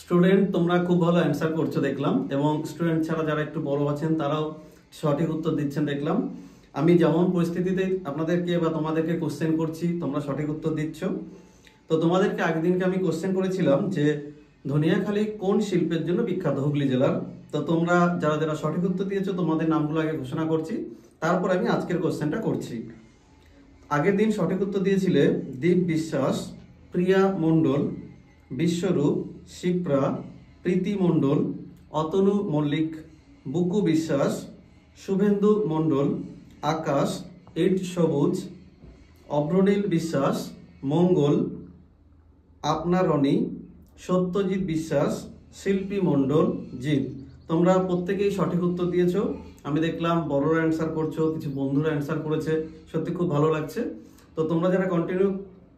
Student তোমরা খুব ভালো অ্যান্সার করছো দেখলাম, এবং স্টুডেন্ট ছাড়া যারা একটু বড় আছেন তারাও সঠিক উত্তর দিচ্ছেন দেখলাম। আমি যেমন পরিস্থিতিতে আপনাদেরকে বা তোমাদেরকে কোশ্চেন করছি, তোমরা সঠিক উত্তর দিচ্ছ। তো তোমাদেরকে আগের দিনকে আমি কোশ্চেন করেছিলাম যে ধনিয়াখালী কোন শিল্পের জন্য বিখ্যাত হুগলি জেলার। তো তোমরা যারা যারা সঠিক উত্তর দিয়েছো তোমাদের নামগুলো আগে ঘোষণা করছি, তারপর আমি আজকের কোশ্চেনটা করছি। আগের দিন সঠিক উত্তর দিয়েছিলে দীপ বিশ্বাস, প্রিয়া মণ্ডল, বিশ্বরূপ, শিপ্রা, প্রীতি মণ্ডল, অতনু মল্লিক, বুকু বিশ্বাস, শুভেন্দু মণ্ডল, আকাশ, ইট সবুজ, অভ্রনীল বিশ্বাস, মঙ্গল, আপনারণী, সত্যজিৎ বিশ্বাস, শিল্পী মণ্ডল, জিৎ। তোমরা প্রত্যেকেই সঠিক উত্তর দিয়েছো। আমি দেখলাম বড়রা অ্যান্সার করছো, কিছু বন্ধুরা অ্যান্সার করেছে, সত্যি খুব ভালো লাগছে। তো তোমরা যারা কন্টিনিউ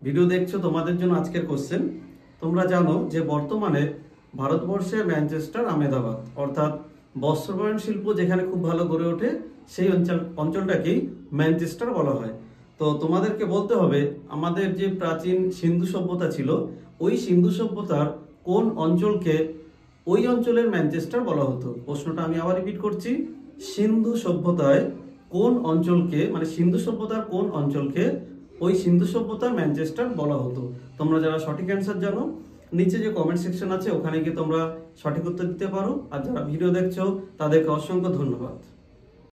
ভিডিও দেখছো তোমাদের জন্য আজকের কোশ্চেন। তোমরা জানো যে বর্তমানে ভারতবর্ষে ম্যানচেস্টার আহমেদাবাদ অর্থাৎ বস্ত্রবয়ন শিল্প যেখানে খুব ভালো গড়ে ওঠে সেই অঞ্চলটাকেই ম্যানচেস্টার বলা হয়। তো তোমাদেরকে বলতে হবে আমাদের যে প্রাচীন সিন্ধু সভ্যতা ছিল, ওই সিন্ধু সভ্যতার কোন অঞ্চলকে ওই অঞ্চলের ম্যানচেস্টার বলা হতো। প্রশ্নটা আমি আবার রিপিট করছি, সিন্ধু সভ্যতায় কোন অঞ্চলকে, মানে সিন্ধু সভ্যতার কোন অঞ্চলকে ওই সিন্ধু সভ্যতার ম্যানচেস্টার বলা হতো। তোমরা যারা সঠিক অ্যান্সার জানো নিচে যে কমেন্ট সেকশন আছে ওখানে গিয়ে তোমরা সঠিক উত্তর দিতে পারো। আর যারা ভিডিও দেখছো তাদেরকে অসংখ্য ধন্যবাদ।